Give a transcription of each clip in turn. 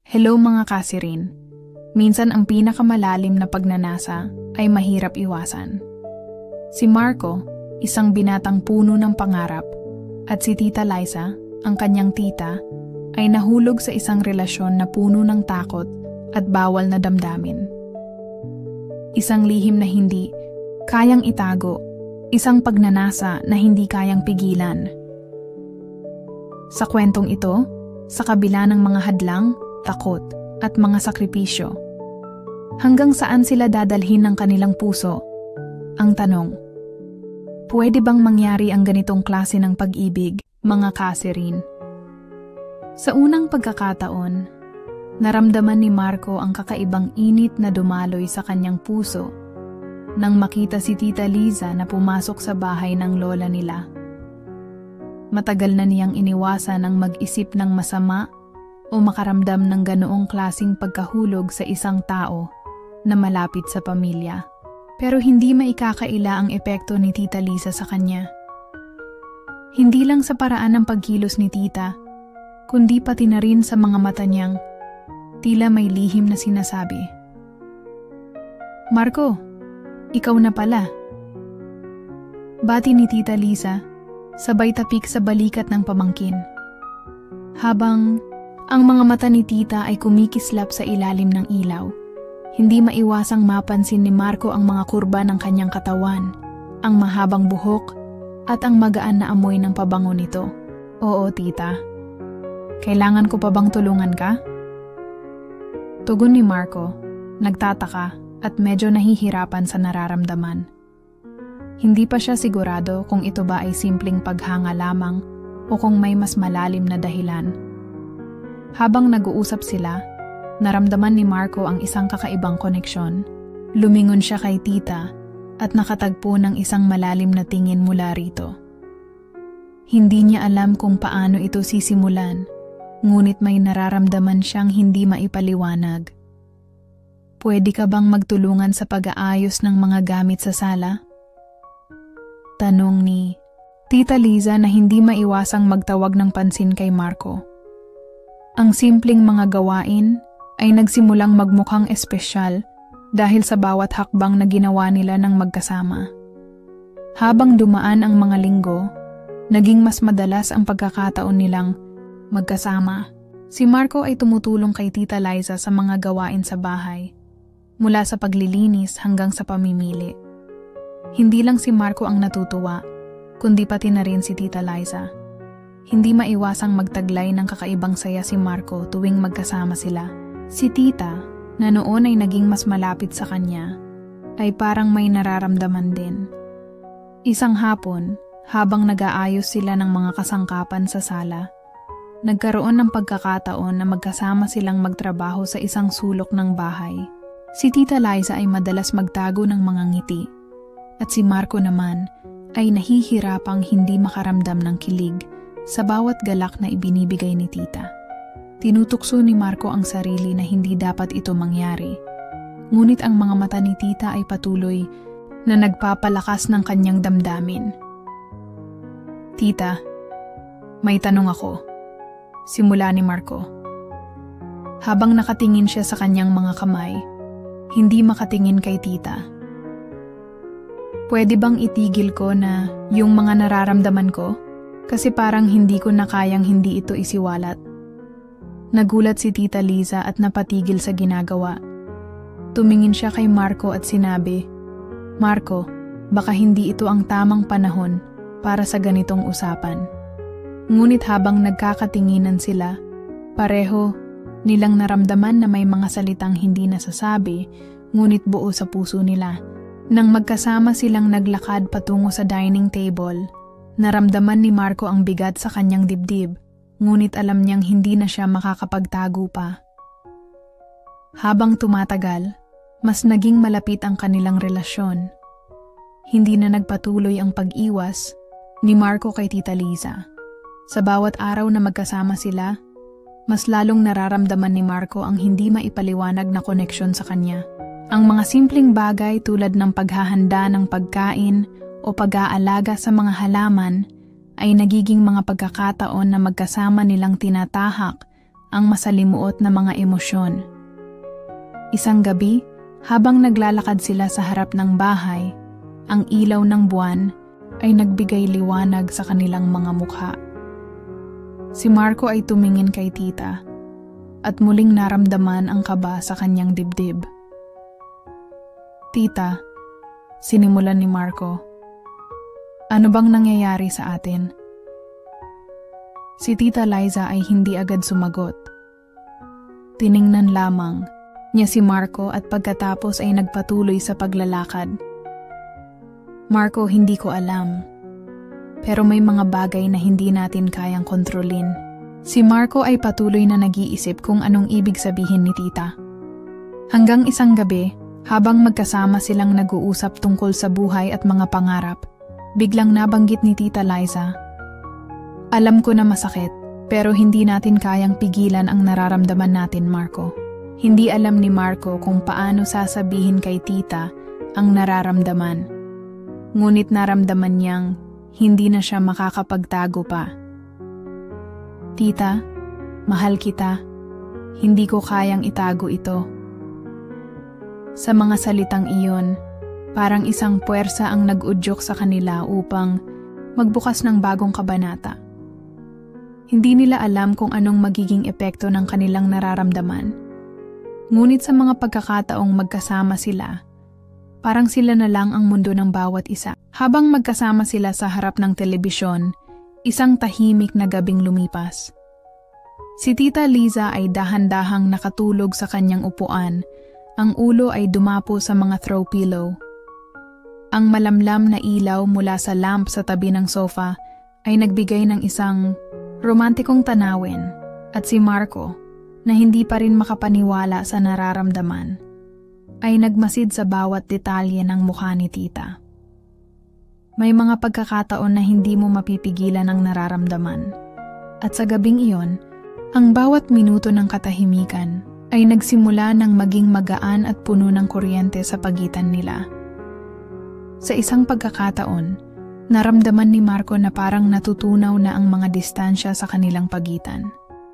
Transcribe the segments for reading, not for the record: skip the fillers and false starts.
Hello mga kasirin. Minsan ang pinakamalalim na pagnanasa ay mahirap iwasan. Si Marco, isang binatang puno ng pangarap, at si Tita Liza, ang kanyang tita, ay nahulog sa isang relasyon na puno ng takot at bawal na damdamin. Isang lihim na hindi kayang itago, isang pagnanasa na hindi kayang pigilan. Sa kwentong ito, sa kabila ng mga hadlang, takot, at mga sakripisyo, hanggang saan sila dadalhin ng kanilang puso? Ang tanong, pwede bang mangyari ang ganitong klase ng pag-ibig, mga kasirin? Sa unang pagkakataon, naramdaman ni Marco ang kakaibang init na dumaloy sa kanyang puso nang makita si Tita Liza na pumasok sa bahay ng lola nila. Matagal na niyang iniwasan ang mag-isip ng masama o makaramdam ng ganoong klasing pagkahulog sa isang tao na malapit sa pamilya. Pero hindi maikakaila ang epekto ni Tita Liza sa kanya. Hindi lang sa paraan ng pagkilos ni Tita, kundi pati na rin sa mga mata niyang tila may lihim na sinasabi. Marco, ikaw na pala. Bati ni Tita Liza, sabay tapik sa balikat ng pamangkin. Habang ang mga mata ni Tita ay kumikislap sa ilalim ng ilaw, hindi maiwasang mapansin ni Marco ang mga kurba ng kanyang katawan, ang mahabang buhok, at ang magaan na amoy ng pabango nito. Oo, Tita. Kailangan ko pa bang tulungan ka? Tugon ni Marco, nagtataka at medyo nahihirapan sa nararamdaman. Hindi pa siya sigurado kung ito ba ay simpleng paghanga lamang o kung may mas malalim na dahilan. Habang nag-uusap sila, naramdaman ni Marco ang isang kakaibang koneksyon. Lumingon siya kay Tita at nakatagpo ng isang malalim na tingin mula rito. Hindi niya alam kung paano ito sisimulan, ngunit may nararamdaman siyang hindi maipaliwanag. Pwede ka bang magtulungan sa pag-aayos ng mga gamit sa sala? Tanong ni Tita Liza na hindi maiwasang magtawag ng pansin kay Marco. Ang simpleng mga gawain ay nagsimulang magmukhang espesyal dahil sa bawat hakbang na ginawa nila ng magkasama. Habang dumaan ang mga linggo, naging mas madalas ang pagkakataon nilang magkasama. Si Marco ay tumutulong kay Tita Liza sa mga gawain sa bahay, mula sa paglilinis hanggang sa pamimili. Hindi lang si Marco ang natutuwa, kundi pati na rin si Tita Liza. Hindi maiwasang magtaglay ng kakaibang saya si Marco tuwing magkasama sila. Si Tita, na noon ay naging mas malapit sa kanya, ay parang may nararamdaman din. Isang hapon, habang nag-aayos sila ng mga kasangkapan sa sala, nagkaroon ng pagkakataon na magkasama silang magtrabaho sa isang sulok ng bahay. Si Tita Liza ay madalas magtago ng mga ngiti, at si Marco naman ay nahihirapang hindi makaramdam ng kilig sa bawat galak na ibinibigay ni Tita. Tinutukso ni Marco ang sarili na hindi dapat ito mangyari, ngunit ang mga mata ni Tita ay patuloy na nagpapalakas ng kanyang damdamin. Tita, may tanong ako. Simula ni Marco. Habang nakatingin siya sa kanyang mga kamay, hindi makatingin kay Tita. Pwede bang itigil ko na yung mga nararamdaman ko? Kasi parang hindi ko na kayang hindi ito isiwalat. Nagulat si Tita Liza at napatigil sa ginagawa. Tumingin siya kay Marco at sinabi, Marco, baka hindi ito ang tamang panahon para sa ganitong usapan. Ngunit habang nagkakatinginan sila, pareho nilang naramdaman na may mga salitang hindi nasasabi, ngunit buo sa puso nila. Nang magkasama silang naglakad patungo sa dining table, naramdaman ni Marco ang bigat sa kanyang dibdib, ngunit alam niyang hindi na siya makakapagtago pa. Habang tumatagal, mas naging malapit ang kanilang relasyon. Hindi na nagpatuloy ang pag-iwas ni Marco kay Tita Liza. Sa bawat araw na magkasama sila, mas lalong nararamdaman ni Marco ang hindi maipaliwanag na koneksyon sa kanya. Ang mga simpleng bagay tulad ng paghahanda ng pagkain o pag-aalaga sa mga halaman ay nagiging mga pagkakataon na magkasama nilang tinatahak ang masalimuot na mga emosyon. Isang gabi, habang naglalakad sila sa harap ng bahay, ang ilaw ng buwan ay nagbigay liwanag sa kanilang mga mukha. Si Marco ay tumingin kay tita at muling naramdaman ang kaba sa kanyang dibdib. "Tita," sinimulan ni Marco, "ano bang nangyayari sa atin?" Si Tita Liza ay hindi agad sumagot. Tiningnan lamang niya si Marco at pagkatapos ay nagpatuloy sa paglalakad. "Marco, hindi ko alam. Pero may mga bagay na hindi natin kayang kontrolin." Si Marco ay patuloy na nag-iisip kung anong ibig sabihin ni tita. Hanggang isang gabi, habang magkasama silang nag-uusap tungkol sa buhay at mga pangarap, biglang nabanggit ni Tita Liza, "Alam ko na masakit, pero hindi natin kayang pigilan ang nararamdaman natin, Marco." Hindi alam ni Marco kung paano sasabihin kay tita ang nararamdaman. Ngunit naramdaman niyang hindi na siya makakapagtago pa. "Tita, mahal kita. Hindi ko kayang itago ito." Sa mga salitang iyon, parang isang puwersa ang nag-udyok sa kanila upang magbukas ng bagong kabanata. Hindi nila alam kung anong magiging epekto ng kanilang nararamdaman. Ngunit sa mga pagkakataong magkasama sila, parang sila na lang ang mundo ng bawat isa. Habang magkasama sila sa harap ng telebisyon, isang tahimik na gabing lumipas. Si Tita Liza ay dahan-dahang nakatulog sa kanyang upuan, ang ulo ay dumapo sa mga throw pillow. Ang malamlam na ilaw mula sa lamp sa tabi ng sofa ay nagbigay ng isang romantikong tanawin, at si Marco, na hindi pa rin makapaniwala sa nararamdaman, ay nagmasid sa bawat detalye ng mukha ni tita. May mga pagkakataon na hindi mo mapipigilan ang nararamdaman, at sa gabing iyon, ang bawat minuto ng katahimikan ay nagsimula ng maging magaan at puno ng kuryente sa pagitan nila. Sa isang pagkakataon, naramdaman ni Marco na parang natutunaw na ang mga distansya sa kanilang pagitan.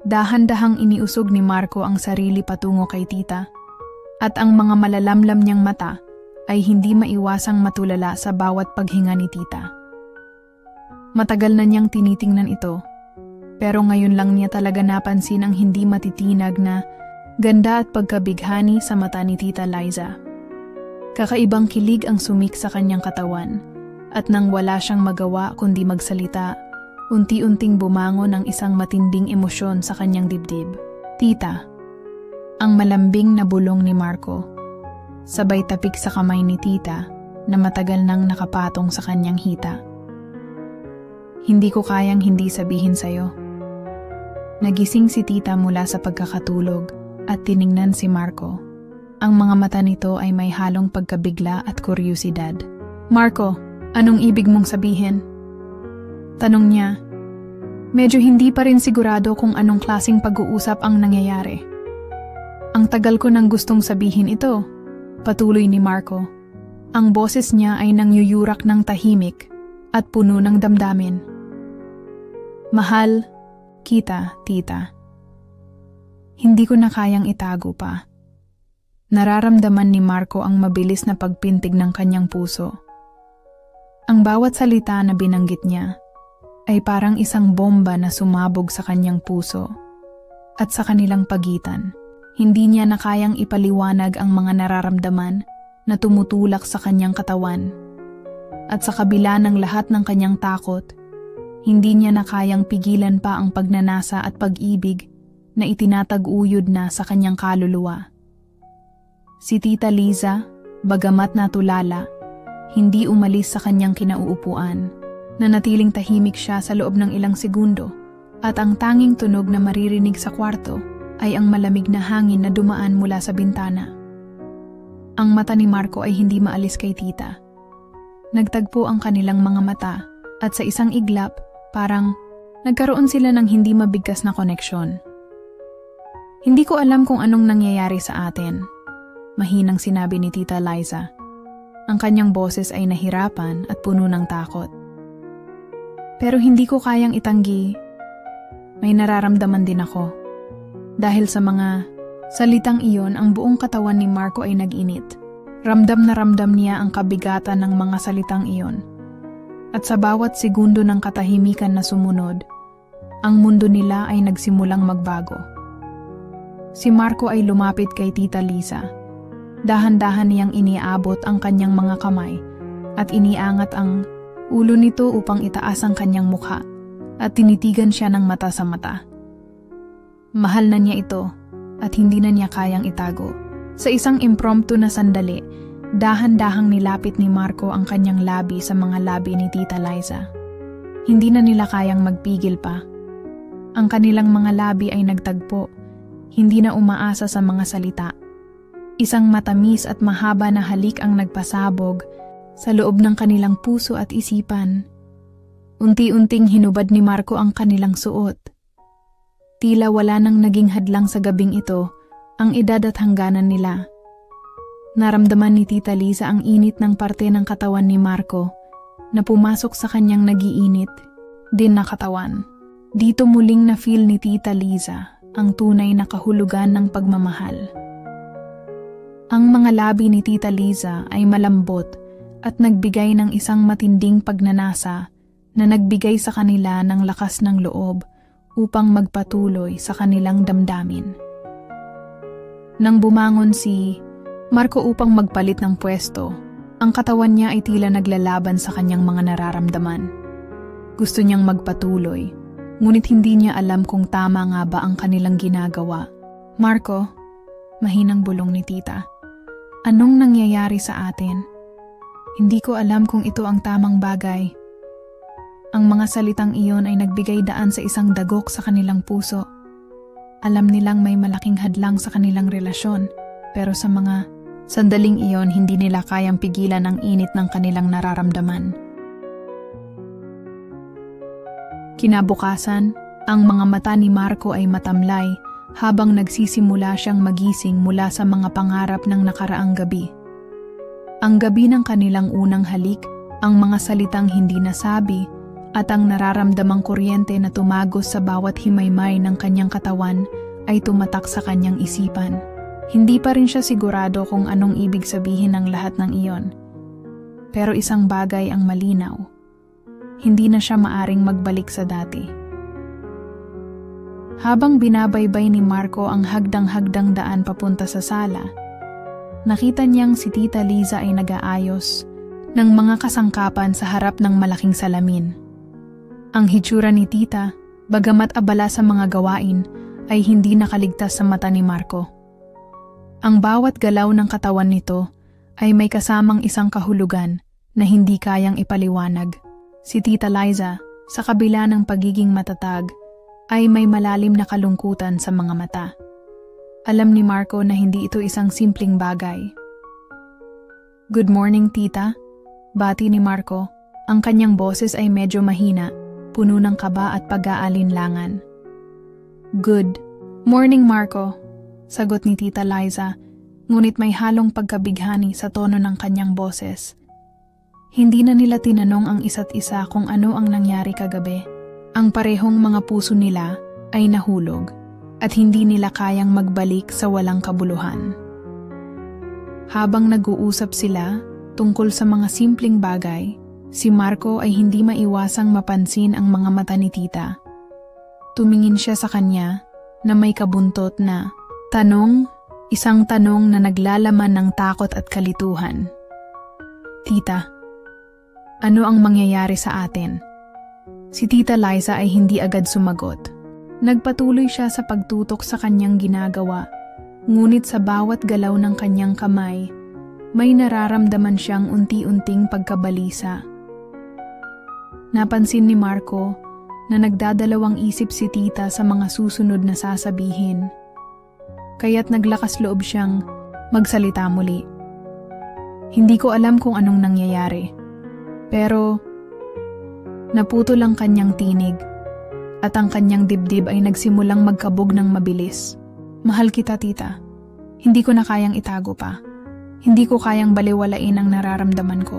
Dahan-dahang iniusog ni Marco ang sarili patungo kay tita, at ang mga malalamlam niyang mata ay hindi maiwasang matulala sa bawat paghinga ni tita. Matagal na niyang tinitingnan ito, pero ngayon lang niya talaga napansin ang hindi matitinag na ganda at pagkabighani sa mata ni Tita Liza. Kakaibang kilig ang sumik sa kanyang katawan, at nang wala siyang magawa kundi magsalita, unti-unting bumangon ang isang matinding emosyon sa kanyang dibdib. "Tita," ang malambing na bulong ni Marco, sabay tapik sa kamay ni tita na matagal nang nakapatong sa kanyang hita. "Hindi ko kayang hindi sabihin sa'yo." Nagising si tita mula sa pagkakatulog at tiningnan si Marco. Ang mga mata nito ay may halong pagkabigla at kuryusidad. "Marco, anong ibig mong sabihin?" tanong niya. Medyo hindi pa rin sigurado kung anong klaseng pag-uusap ang nangyayari. "Ang tagal ko nang gustong sabihin ito," patuloy ni Marco. Ang boses niya ay nangyuyurak ng tahimik at puno ng damdamin. "Mahal kita, tita. Hindi ko na kayang itago pa." Nararamdaman ni Marco ang mabilis na pagpintig ng kanyang puso. Ang bawat salita na binanggit niya ay parang isang bomba na sumabog sa kanyang puso. At sa kanilang pagitan, hindi niya na kayang ipaliwanag ang mga nararamdaman na tumutulak sa kanyang katawan. At sa kabila ng lahat ng kanyang takot, hindi niya na kayang pigilan pa ang pagnanasa at pag-ibig na itinatag-uyod na sa kanyang kaluluwa. Si Tita Liza, bagamat natulala, hindi umalis sa kanyang kinauupuan. Nanatiling tahimik siya sa loob ng ilang segundo, at ang tanging tunog na maririnig sa kwarto ay ang malamig na hangin na dumaan mula sa bintana. Ang mata ni Marco ay hindi maalis kay tita. Nagtagpo ang kanilang mga mata, at sa isang iglap, parang nagkaroon sila ng hindi mabigkas na koneksyon. "Hindi ko alam kung anong nangyayari sa atin," mahinang sinabi ni Tita Liza. Ang kanyang boses ay nahirapan at puno ng takot. "Pero hindi ko kayang itanggi. May nararamdaman din ako." Dahil sa mga salitang iyon, ang buong katawan ni Marco ay nag-init. Ramdam na ramdam niya ang kabigatan ng mga salitang iyon. At sa bawat segundo ng katahimikan na sumunod, ang mundo nila ay nagsimulang magbago. Si Marco ay lumapit kay Tita Liza. Dahan-dahan niyang iniabot ang kanyang mga kamay at iniangat ang ulo nito upang itaas ang kanyang mukha at tinitigan siya ng mata sa mata. Mahal na niya ito at hindi na niya kayang itago. Sa isang impromptu na sandali, dahan-dahang nilapit ni Marco ang kanyang labi sa mga labi ni Tita Liza. Hindi na nila kayang magpigil pa. Ang kanilang mga labi ay nagtagpo, hindi na umaasa sa mga salita. Isang matamis at mahaba na halik ang nagpasabog sa loob ng kanilang puso at isipan. Unti-unting hinubad ni Marco ang kanilang suot. Tila wala nang naging hadlang sa gabing ito ang edad at hangganan nila. Naramdaman ni Tita Liza ang init ng parte ng katawan ni Marco na pumasok sa kanyang nagiinit din na katawan. Dito muling na-feel ni Tita Liza ang tunay na kahulugan ng pagmamahal. Ang mga labi ni Tita Liza ay malambot at nagbigay ng isang matinding pagnanasa na nagbigay sa kanila ng lakas ng loob upang magpatuloy sa kanilang damdamin. Nang bumangon si Marco upang magpalit ng pwesto, ang katawan niya ay tila naglalaban sa kanyang mga nararamdaman. Gusto niyang magpatuloy, ngunit hindi niya alam kung tama nga ba ang kanilang ginagawa. Marco, mahinang bulong ni Tita. Anong nangyayari sa atin? Hindi ko alam kung ito ang tamang bagay. Ang mga salitang iyon ay nagbigay daan sa isang dagok sa kanilang puso. Alam nilang may malaking hadlang sa kanilang relasyon, pero sa mga sandaling iyon hindi nila kayang pigilan ang init ng kanilang nararamdaman. Kinabukasan, ang mga mata ni Marco ay matamlay habang nagsisimula siyang magising mula sa mga pangarap ng nakaraang gabi. Ang gabi ng kanilang unang halik, ang mga salitang hindi nasabi, at ang nararamdamang kuryente na tumagos sa bawat himaymay ng kanyang katawan ay tumatak sa kanyang isipan. Hindi pa rin siya sigurado kung anong ibig sabihin ng lahat ng iyon. Pero isang bagay ang malinaw. Hindi na siya maaring magbalik sa dati. Habang binabaybay ni Marco ang hagdang-hagdang daan papunta sa sala, nakita niyang si Tita Liza ay nag-aayos ng mga kasangkapan sa harap ng malaking salamin. Ang hitsura ni Tita, bagamat abala sa mga gawain, ay hindi nakaligtas sa mata ni Marco. Ang bawat galaw ng katawan nito ay may kasamang isang kahulugan na hindi kayang ipaliwanag. Si Tita Liza, sa kabila ng pagiging matatag, ay may malalim na kalungkutan sa mga mata. Alam ni Marco na hindi ito isang simpleng bagay. "Good morning, Tita," bati ni Marco. Ang kanyang boses ay medyo mahina, puno ng kaba at pag-aalinlangan. "Good morning, Marco," sagot ni Tita Liza, ngunit may halong pagkabighani sa tono ng kanyang boses. Hindi na nila tinanong ang isa't isa kung ano ang nangyari kagabi. Ang parehong mga puso nila ay nahulog at hindi nila kayang magbalik sa walang kabuluhan. Habang nag-uusap sila tungkol sa mga simpleng bagay, si Marco ay hindi maiwasang mapansin ang mga mata ni Tita. Tumingin siya sa kanya na may kabuntot na tanong, isang tanong na naglalaman ng takot at kalituhan. "Tita, ano ang mangyayari sa atin?" Si Tita Liza ay hindi agad sumagot. Nagpatuloy siya sa pagtutok sa kanyang ginagawa, ngunit sa bawat galaw ng kanyang kamay, may nararamdaman siyang unti-unting pagkabalisa. Napansin ni Marco na nagdadalawang isip si Tita sa mga susunod na sasabihin. Kaya't naglakas loob siyang magsalita muli. "Hindi ko alam kung anong nangyayari, pero naputol ang kanyang tinig at ang kanyang dibdib ay nagsimulang magkabog ng mabilis. Mahal kita, Tita. Hindi ko na kayang itago pa. Hindi ko kayang baliwalain ang nararamdaman ko."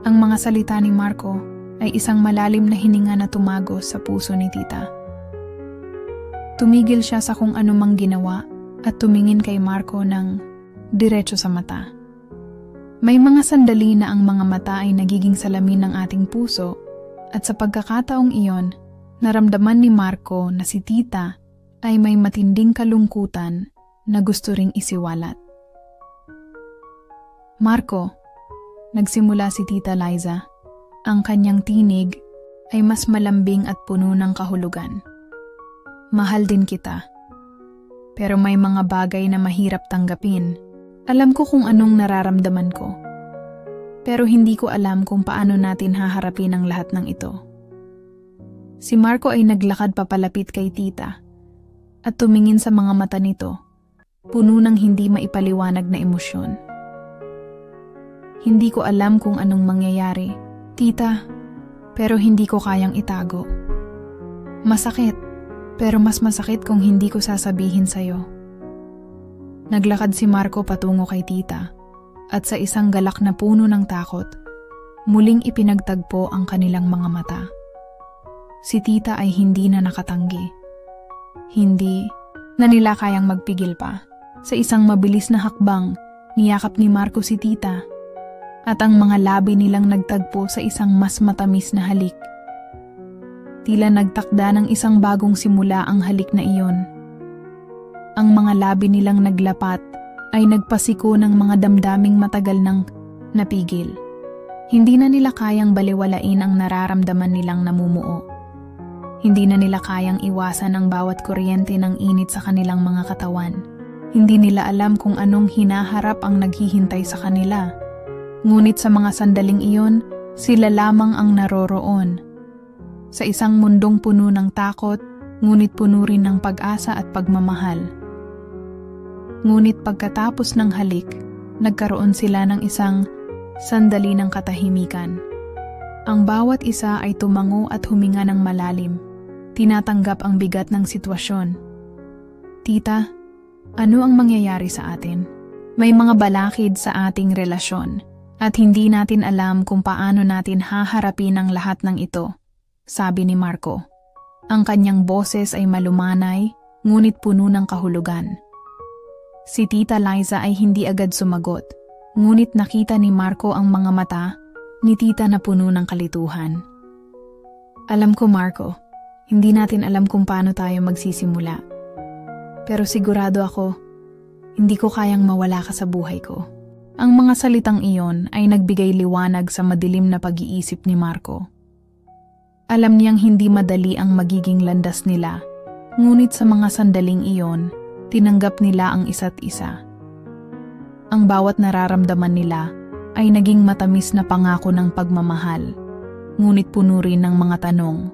Ang mga salita ni Marco ay isang malalim na hininga na tumagos sa puso ni Tita. Tumigil siya sa kung anumang ginawa at tumingin kay Marco ng diretso sa mata. May mga sandali na ang mga mata ay nagiging salamin ng ating puso at sa pagkakataong iyon, naramdaman ni Marco na si tita ay may matinding kalungkutan na gusto ring isiwalat. Marco, nagsimula si Tita Liza. Ang kanyang tinig ay mas malambing at puno ng kahulugan. Mahal din kita. Pero may mga bagay na mahirap tanggapin. Alam ko kung anong nararamdaman ko. Pero hindi ko alam kung paano natin haharapin ang lahat ng ito. Si Marco ay naglakad papalapit kay tita at tumingin sa mga mata nito, puno ng hindi maipaliwanag na emosyon. Hindi ko alam kung anong mangyayari, tita, pero hindi ko kayang itago. Masakit, pero mas masakit kung hindi ko sasabihin sa'yo. Naglakad si Marco patungo kay tita at sa isang galak na puno ng takot, muling ipinagtagpo ang kanilang mga mata. Si tita ay hindi na nakatanggi. Hindi na nila kayang magpigil pa. Sa isang mabilis na hakbang, niyakap ni Marco si tita at ang mga labi nilang nagtagpo sa isang mas matamis na halik. Tila nagtakda ng isang bagong simula ang halik na iyon. Ang mga labi nilang naglapat ay nagpasiko ng mga damdaming matagal nang napigil. Hindi na nila kayang baliwalain ang nararamdaman nilang namumuo. Hindi na nila kayang iwasan ang bawat kuryente ng init sa kanilang mga katawan. Hindi nila alam kung anong hinaharap ang naghihintay sa kanila. Ngunit sa mga sandaling iyon, sila lamang ang naroroon. Sa isang mundong puno ng takot, ngunit puno rin ng pag-asa at pagmamahal. Ngunit pagkatapos ng halik, nagkaroon sila ng isang sandali ng katahimikan. Ang bawat isa ay tumango at huminga ng malalim. Tinatanggap ang bigat ng sitwasyon. Tita, ano ang mangyayari sa atin? May mga balakid sa ating relasyon at hindi natin alam kung paano natin haharapin ang lahat ng ito, sabi ni Marco. Ang kanyang boses ay malumanay, ngunit puno ng kahulugan. Si Tita Liza ay hindi agad sumagot, ngunit nakita ni Marco ang mga mata ni tita na puno ng kalituhan. Alam ko, Marco, hindi natin alam kung paano tayo magsisimula. Pero sigurado ako, hindi ko kayang mawala ka sa buhay ko. Ang mga salitang iyon ay nagbigay liwanag sa madilim na pag-iisip ni Marco. Alam niyang hindi madali ang magiging landas nila, ngunit sa mga sandaling iyon, tinanggap nila ang isa't isa. Ang bawat nararamdaman nila ay naging matamis na pangako ng pagmamahal, ngunit puno rin ng mga tanong.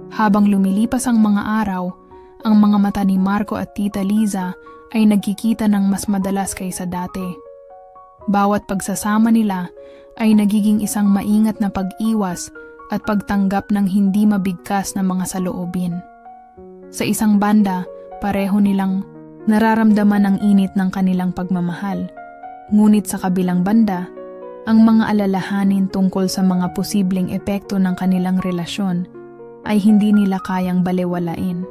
Habang lumilipas ang mga araw, ang mga mata ni Marco at Tita Liza ay nagkikita ng mas madalas kaysa dati. Bawat pagsasama nila ay nagiging isang maingat na pag-iwas at pagtanggap ng hindi mabigkas na mga saloobin. Sa isang banda, pareho nilang nararamdaman ang init ng kanilang pagmamahal. Ngunit sa kabilang banda, ang mga alalahanin tungkol sa mga posibleng epekto ng kanilang relasyon ay hindi nila kayang balewalain.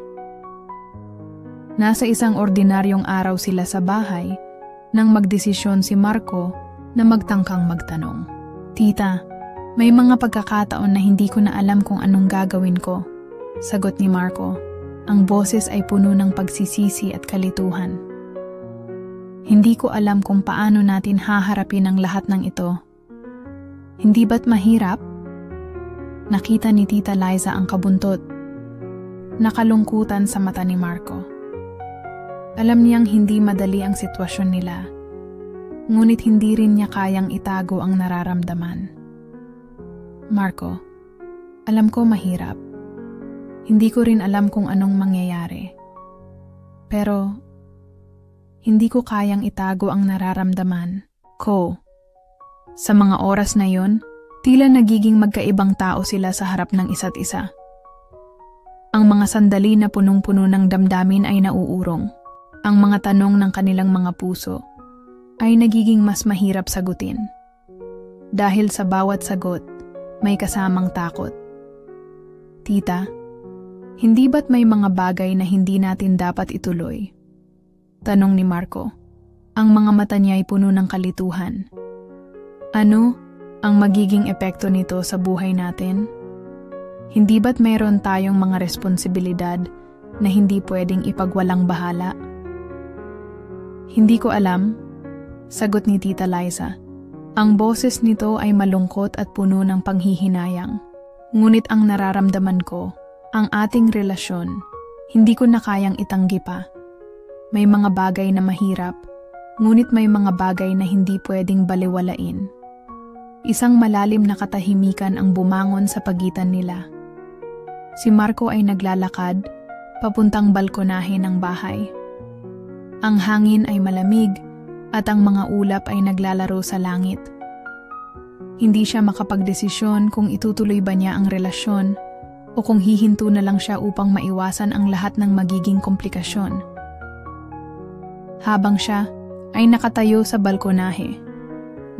Nasa isang ordinaryong araw sila sa bahay nang magdesisyon si Marco na magtangkang magtanong. Tita, may mga pagkakataon na hindi ko na alam kung anong gagawin ko, sagot ni Marco. Ang boses ay puno ng pagsisisi at kalituhan. Hindi ko alam kung paano natin haharapin ang lahat ng ito. Hindi ba't mahirap? Nakita ni Tita Liza ang kabuntot, nakalungkutan sa mata ni Marco. Alam niyang hindi madali ang sitwasyon nila, ngunit hindi rin niya kayang itago ang nararamdaman. Marco, alam ko mahirap. Hindi ko rin alam kung anong mangyayari. Pero, hindi ko kayang itago ang nararamdaman ko. Sa mga oras na yon, tila nagiging magkaibang tao sila sa harap ng isa't isa. Ang mga sandali na punong-puno ng damdamin ay nauurong. Ang mga tanong ng kanilang mga puso ay nagiging mas mahirap sagutin. Dahil sa bawat sagot, may kasamang takot. Tita, Hindi ba't may mga bagay na hindi natin dapat ituloy? Tanong ni Marco. Ang mga mata niya ay puno ng kalituhan. Ano ang magiging epekto nito sa buhay natin? Hindi ba't mayroon tayong mga responsibilidad na hindi pwedeng ipagwalang bahala? Hindi ko alam, sagot ni Tita Liza. Ang boses nito ay malungkot at puno ng panghihinayang. Ngunit ang nararamdaman ko, ang ating relasyon, hindi ko na kayang itanggi pa. May mga bagay na mahirap, ngunit may mga bagay na hindi pwedeng baliwalain. Isang malalim na katahimikan ang bumangon sa pagitan nila. Si Marco ay naglalakad, papuntang balkonahe ng bahay. Ang hangin ay malamig at ang mga ulap ay naglalaro sa langit. Hindi siya makapagdesisyon kung itutuloy ba niya ang relasyon o kung hihinto na lang siya upang maiwasan ang lahat ng magiging komplikasyon. Habang siya ay nakatayo sa balkonahe,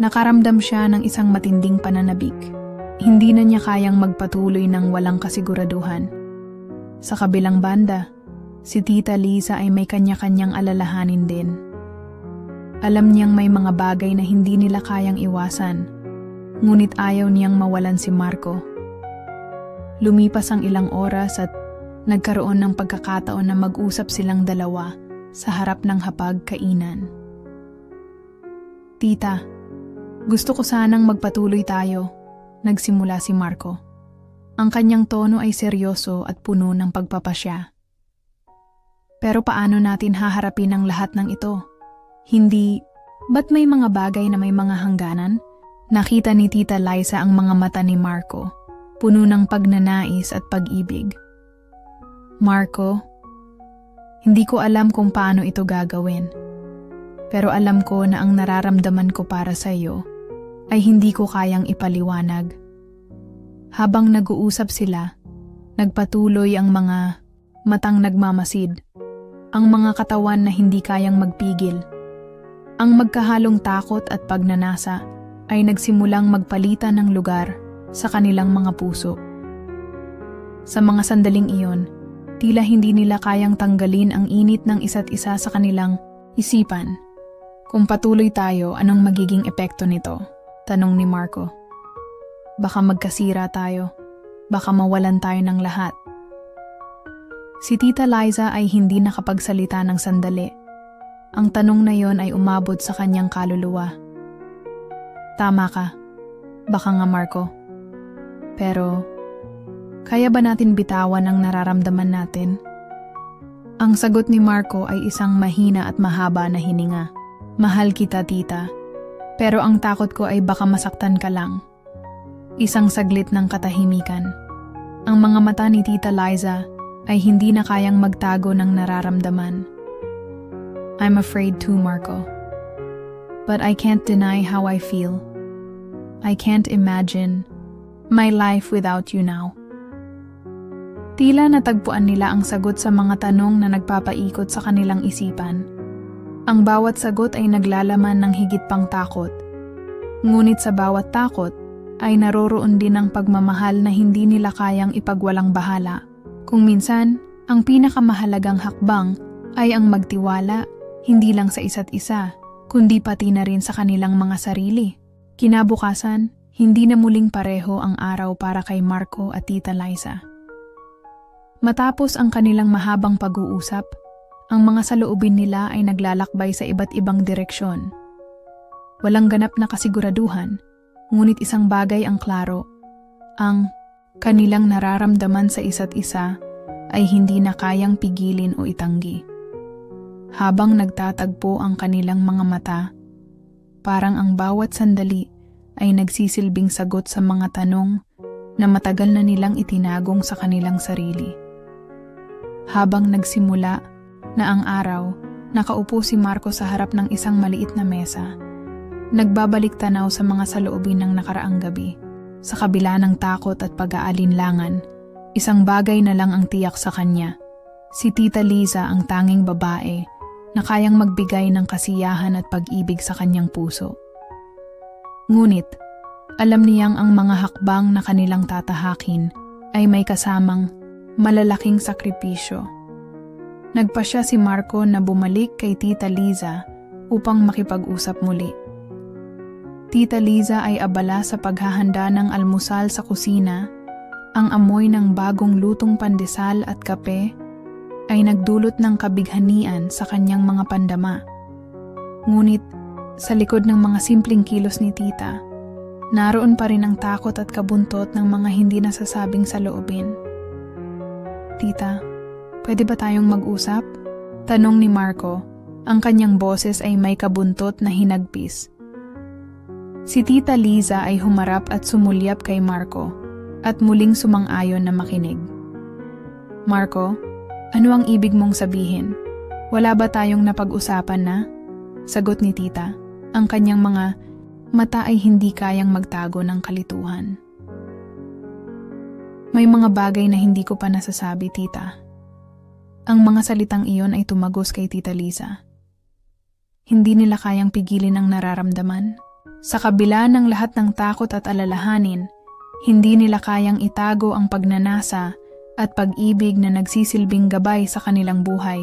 nakaramdam siya ng isang matinding pananabik. Hindi na niya kayang magpatuloy ng walang kasiguraduhan. Sa kabilang banda, si Tita Liza ay may kanya-kanyang alalahanin din. Alam niyang may mga bagay na hindi nila kayang iwasan, ngunit ayaw niyang mawalan si Marco. Lumipas ang ilang oras at nagkaroon ng pagkakataon na mag-usap silang dalawa sa harap ng hapag-kainan. Tita, gusto ko sanang magpatuloy tayo, nagsimula si Marco. Ang kanyang tono ay seryoso at puno ng pagpapasya. Pero paano natin haharapin ang lahat ng ito? Hindi, ba't may mga bagay na may mga hangganan? Nakita ni Tita Liza ang mga mata ni Marco, puno ng pagnanais at pag-ibig. Marco, hindi ko alam kung paano ito gagawin. Pero alam ko na ang nararamdaman ko para sa iyo ay hindi ko kayang ipaliwanag. Habang nag-uusap sila, nagpatuloy ang mga matang nagmamasid, ang mga katawan na hindi kayang magpigil. Ang magkahalong takot at pagnanasa ay nagsimulang magpalitan ng lugar sa kanilang mga puso. Sa mga sandaling iyon, tila hindi nila kayang tanggalin ang init ng isa't isa sa kanilang isipan. Kung patuloy tayo, anong magiging epekto nito? Tanong ni Marco. Baka magkasira tayo. Baka mawalan tayo ng lahat. Si Tita Liza ay hindi nakapagsalita ng sandali. Ang tanong na yon ay umabot sa kanyang kaluluwa. Tama ka. Baka nga, Marco. Pero, kaya ba natin bitawan ang nararamdaman natin? Ang sagot ni Marco ay isang mahina at mahaba na hininga. Mahal kita, tita. Pero ang takot ko ay baka masaktan ka lang. Isang saglit ng katahimikan. Ang mga mata ni Tita Liza ay hindi na kayang magtago ng nararamdaman. I'm afraid too, Marco. But I can't deny how I feel. I can't imagine my life without you now. Tila natagpuan nila ang sagot sa mga tanong na nagpapaikot sa kanilang isipan. Ang bawat sagot ay naglalaman ng higit pang takot. Ngunit sa bawat takot ay naroroon din ang pagmamahal na hindi nila kayang ipagwalang bahala. Kung minsan, ang pinakamahalagang hakbang ay ang magtiwala, hindi lang sa isa't isa, kundi pati na rin sa kanilang mga sarili. Kinabukasan, hindi na muling pareho ang araw para kay Marco at Tita Liza. Matapos ang kanilang mahabang pag-uusap, ang mga saloobin nila ay naglalakbay sa iba't ibang direksyon. Walang ganap na kasiguraduhan, ngunit isang bagay ang klaro. Ang kanilang nararamdaman sa isa't isa ay hindi na kayang pigilin o itanggi. Habang nagtatagpo ang kanilang mga mata, parang ang bawat sandali ay nagsisilbing sagot sa mga tanong na matagal na nilang itinagong sa kanilang sarili. Habang nagsimula na ang araw, nakaupo si Marco sa harap ng isang maliit na mesa. Nagbabalik tanaw sa mga saloobin ng nakaraang gabi. Sa kabila ng takot at pag-aalinlangan, isang bagay na lang ang tiyak sa kanya. Si Tita Liza ang tanging babae na kayang magbigay ng kasiyahan at pag-ibig sa kanyang puso. Ngunit, alam niyang ang mga hakbang na kanilang tatahakin ay may kasamang malalaking sakripisyo. Nagpasya si Marco na bumalik kay Tita Liza upang makipag-usap muli. Tita Liza ay abala sa paghahanda ng almusal sa kusina. Ang amoy ng bagong lutong pandesal at kape ay nagdulot ng kabighanian sa kanyang mga pandama. Ngunit sa likod ng mga simpleng kilos ni Tita, naroon pa rin ang takot at kabuntot ng mga hindi nasasabing saloobin. "Tita, pwede ba tayong mag-usap?" Tanong ni Marco. Ang kanyang boses ay may kabuntot na hinagpis. Si Tita Liza ay humarap at sumulyap kay Marco at muling sumang-ayon na makinig. "Marco, ano ang ibig mong sabihin? Wala ba tayong napag-usapan na?" Sagot ni Tita. Ang kanyang mga mata ay hindi kayang magtago ng kalituhan. "May mga bagay na hindi ko pa nasasabi, Tita." Ang mga salitang iyon ay tumagos kay Tita Liza. Hindi nila kayang pigilin ang nararamdaman. Sa kabila ng lahat ng takot at alalahanin, hindi nila kayang itago ang pagnanasa at pag-ibig na nagsisilbing gabay sa kanilang buhay.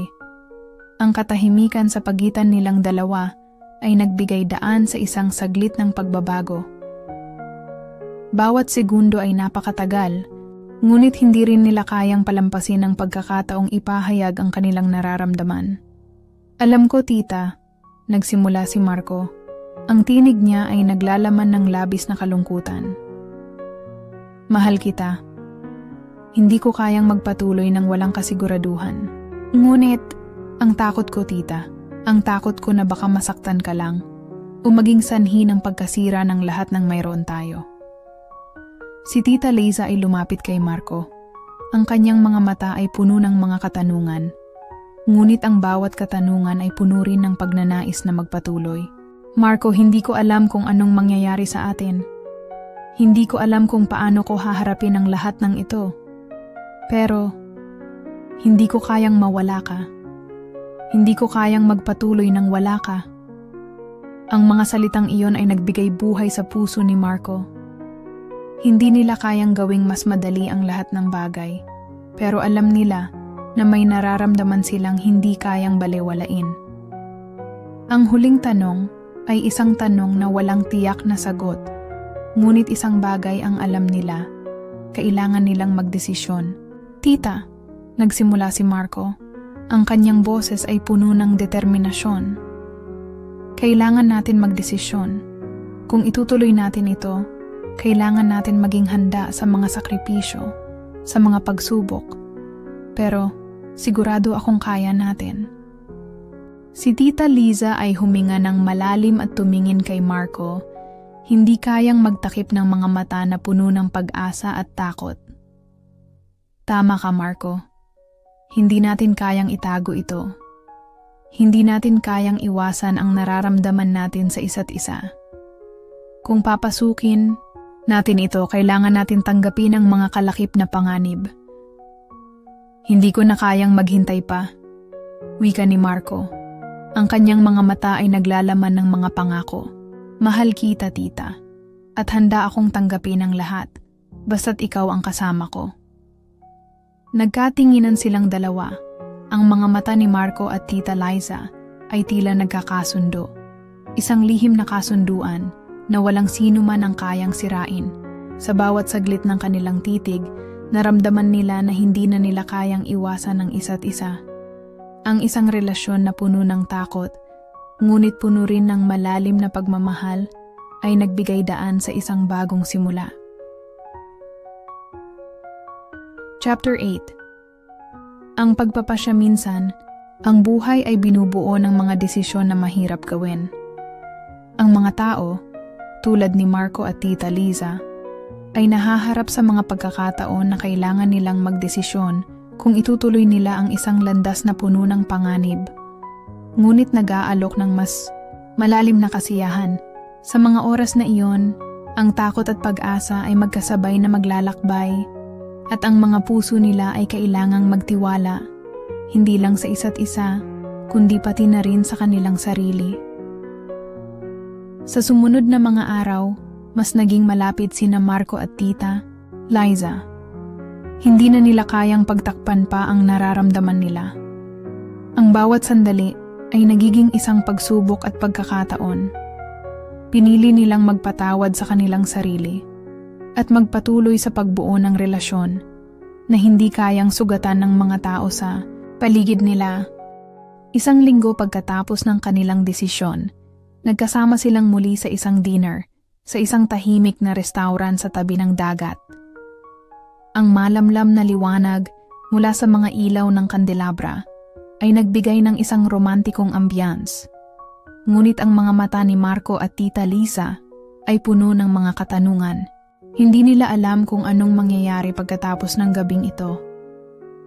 Ang katahimikan sa pagitan nilang dalawa ay nagbigay daan sa isang saglit ng pagbabago. Bawat segundo ay napakatagal, ngunit hindi rin nila kayang palampasin ang pagkakataong ipahayag ang kanilang nararamdaman. "Alam ko, Tita," nagsimula si Marco. Ang tinig niya ay naglalaman ng labis na kalungkutan. "Mahal kita. Hindi ko kayang magpatuloy ng walang kasiguraduhan. Ngunit, ang takot ko, Tita, ang takot ko na baka masaktan ka lang o maging sanhi ng pagkasira ng lahat ng mayroon tayo." Si Tita Liza ay lumapit kay Marco. Ang kanyang mga mata ay puno ng mga katanungan. Ngunit ang bawat katanungan ay puno rin ng pagnanais na magpatuloy. "Marco, hindi ko alam kung anong mangyayari sa atin. Hindi ko alam kung paano ko haharapin ang lahat ng ito. Pero, hindi ko kayang mawala ka. Hindi ko kayang magpatuloy nang wala ka." Ang mga salitang iyon ay nagbigay buhay sa puso ni Marco. Hindi nila kayang gawing mas madali ang lahat ng bagay, pero alam nila na may nararamdaman silang hindi kayang balewalain. Ang huling tanong ay isang tanong na walang tiyak na sagot, ngunit isang bagay ang alam nila, kailangan nilang magdesisyon. "Tita," nagsimula si Marco, ang kanyang boses ay puno ng determinasyon. "Kailangan natin magdesisyon. Kung itutuloy natin ito, kailangan natin maging handa sa mga sakripisyo, sa mga pagsubok. Pero sigurado akong kaya natin." Si Tita Liza ay huminga ng malalim at tumingin kay Marco, hindi kayang magtakip ng mga mata na puno ng pag-asa at takot. "Tama ka, Marco. Hindi natin kayang itago ito. Hindi natin kayang iwasan ang nararamdaman natin sa isa't isa. Kung papasukin natin ito, kailangan natin tanggapin ang mga kalakip na panganib." "Hindi ko na kayang maghintay pa," wika ni Marco. Ang kanyang mga mata ay naglalaman ng mga pangako. "Mahal kita, Tita, at handa akong tanggapin ang lahat, basta't ikaw ang kasama ko." Nagkatinginan silang dalawa. Ang mga mata ni Marco at Tita Liza ay tila nagkakasundo. Isang lihim na kasunduan na walang sino man ang kayang sirain. Sa bawat saglit ng kanilang titig, naramdaman nila na hindi na nila kayang iwasan ang isa't isa. Ang isang relasyon na puno ng takot, ngunit puno rin ng malalim na pagmamahal, ay nagbigay daan sa isang bagong simula. Chapter 8. Ang pagpapasya minsan, ang buhay ay binubuo ng mga desisyon na mahirap gawin. Ang mga tao, tulad ni Marco at Tita Liza, ay nahaharap sa mga pagkakataon na kailangan nilang magdesisyon kung itutuloy nila ang isang landas na puno ng panganib. Ngunit nag-aalok ng mas malalim na kasiyahan. Sa mga oras na iyon, ang takot at pag-asa ay magkasabay na maglalakbay, at ang mga puso nila ay kailangang magtiwala, hindi lang sa isa't isa, kundi pati na rin sa kanilang sarili. Sa sumunod na mga araw, mas naging malapit sina Marco at Tita Liza. Hindi na nila kayang pagtakpan pa ang nararamdaman nila. Ang bawat sandali ay nagiging isang pagsubok at pagkakataon. Pinili nilang magpatawad sa kanilang sarili at magpatuloy sa pagbuo ng relasyon na hindi kayang sugatan ng mga tao sa paligid nila. Isang linggo pagkatapos ng kanilang desisyon, nagkasama silang muli sa isang dinner sa isang tahimik na restaurant sa tabi ng dagat. Ang malamlam na liwanag mula sa mga ilaw ng kandelabra ay nagbigay ng isang romantikong ambiance. Ngunit ang mga mata ni Marco at Tita Lisa ay puno ng mga katanungan. Hindi nila alam kung anong mangyayari pagkatapos ng gabing ito.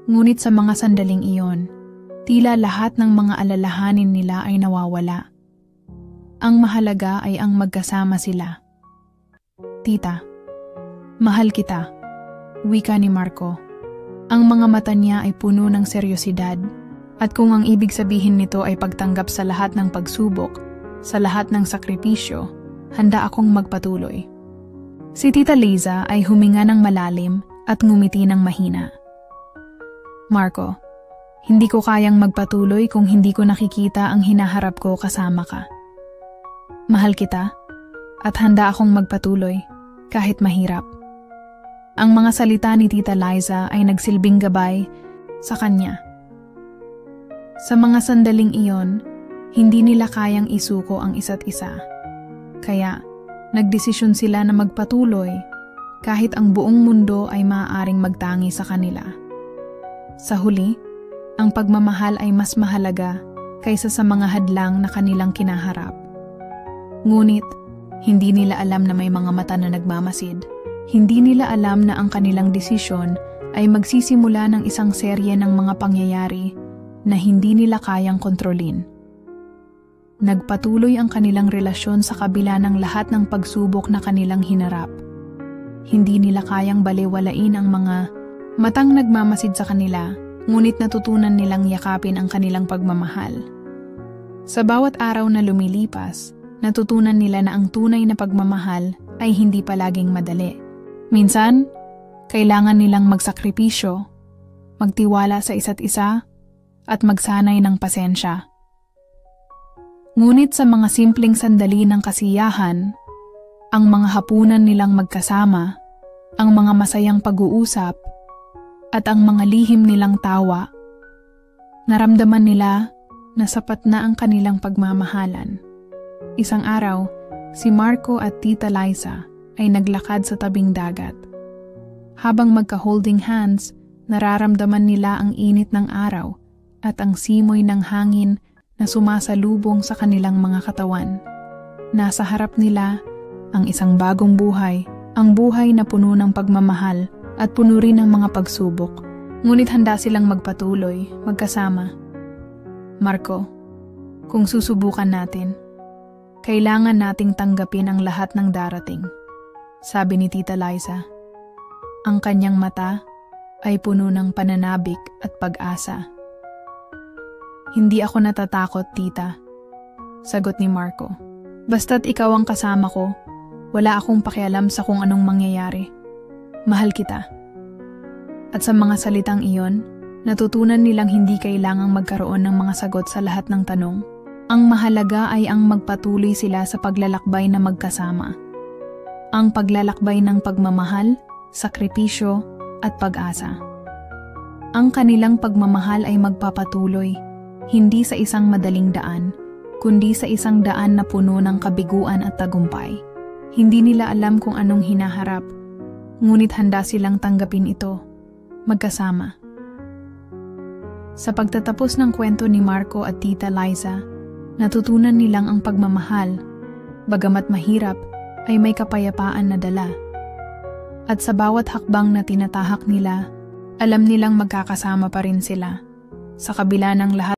Ngunit sa mga sandaling iyon, tila lahat ng mga alalahanin nila ay nawawala. Ang mahalaga ay ang magkasama sila. Tita, mahal kita, wika ni Marco. Ang mga mata niya ay puno ng seryosidad. At kung ang ibig sabihin nito ay pagtanggap sa lahat ng pagsubok, sa lahat ng sakripisyo, handa akong magpatuloy. Si Tita Liza ay huminga ng malalim at ngumiti ng mahina. Marco, hindi ko kayang magpatuloy kung hindi ko nakikita ang hinaharap ko kasama ka. Mahal kita at handa akong magpatuloy kahit mahirap. Ang mga salita ni Tita Liza ay nagsilbing gabay sa kanya. Sa mga sandaling iyon, hindi nila kayang isuko ang isa't isa. Kaya, nagdesisyon sila na magpatuloy kahit ang buong mundo ay maaaring magtangi sa kanila. Sa huli, ang pagmamahal ay mas mahalaga kaysa sa mga hadlang na kanilang kinaharap. Ngunit, hindi nila alam na may mga mata na nagmamasid. Hindi nila alam na ang kanilang desisyon ay magsisimula ng isang serye ng mga pangyayari na hindi nila kayang kontrolin. Nagpatuloy ang kanilang relasyon sa kabila ng lahat ng pagsubok na kanilang hinarap. Hindi nila kayang balewalain ang mga matang nagmamasid sa kanila, ngunit natutunan nilang yakapin ang kanilang pagmamahal. Sa bawat araw na lumilipas, natutunan nila na ang tunay na pagmamahal ay hindi palaging madali. Minsan, kailangan nilang magsakripisyo, magtiwala sa isa't isa, at magsanay ng pasensya. Ngunit sa mga simpleng sandali ng kasiyahan, ang mga hapunan nilang magkasama, ang mga masayang pag-uusap, at ang mga lihim nilang tawa, naramdaman nila na sapat na ang kanilang pagmamahalan. Isang araw, si Marco at Tita Liza ay naglakad sa tabing dagat. Habang magka-holding hands, nararamdaman nila ang init ng araw at ang simoy ng hangin na sumasalubong sa kanilang mga katawan. Nasa harap nila ang isang bagong buhay, ang buhay na puno ng pagmamahal at puno rin ng mga pagsubok. Ngunit handa silang magpatuloy, magkasama. Marco, kung susubukan natin, kailangan nating tanggapin ang lahat ng darating, sabi ni Tita Liza. Ang kanyang mata ay puno ng pananabik at pag-asa. Hindi ako natatakot, tita, sagot ni Marco. Basta't ikaw ang kasama ko, wala akong pakialam sa kung anong mangyayari. Mahal kita. At sa mga salitang iyon, natutunan nilang hindi kailangang magkaroon ng mga sagot sa lahat ng tanong. Ang mahalaga ay ang magpatuloy sila sa paglalakbay na magkasama. Ang paglalakbay ng pagmamahal, sakripisyo, at pag-asa. Ang kanilang pagmamahal ay magpapatuloy, hindi sa isang madaling daan, kundi sa isang daan na puno ng kabiguan at tagumpay. Hindi nila alam kung anong hinaharap, ngunit handa silang tanggapin ito, magkasama. Sa pagtatapos ng kwento ni Marco at Tita Liza, natutunan nilang ang pagmamahal, bagamat mahirap, ay may kapayapaan na dala. At sa bawat hakbang na tinatahak nila, alam nilang magkakasama pa rin sila, sa kabila ng lahat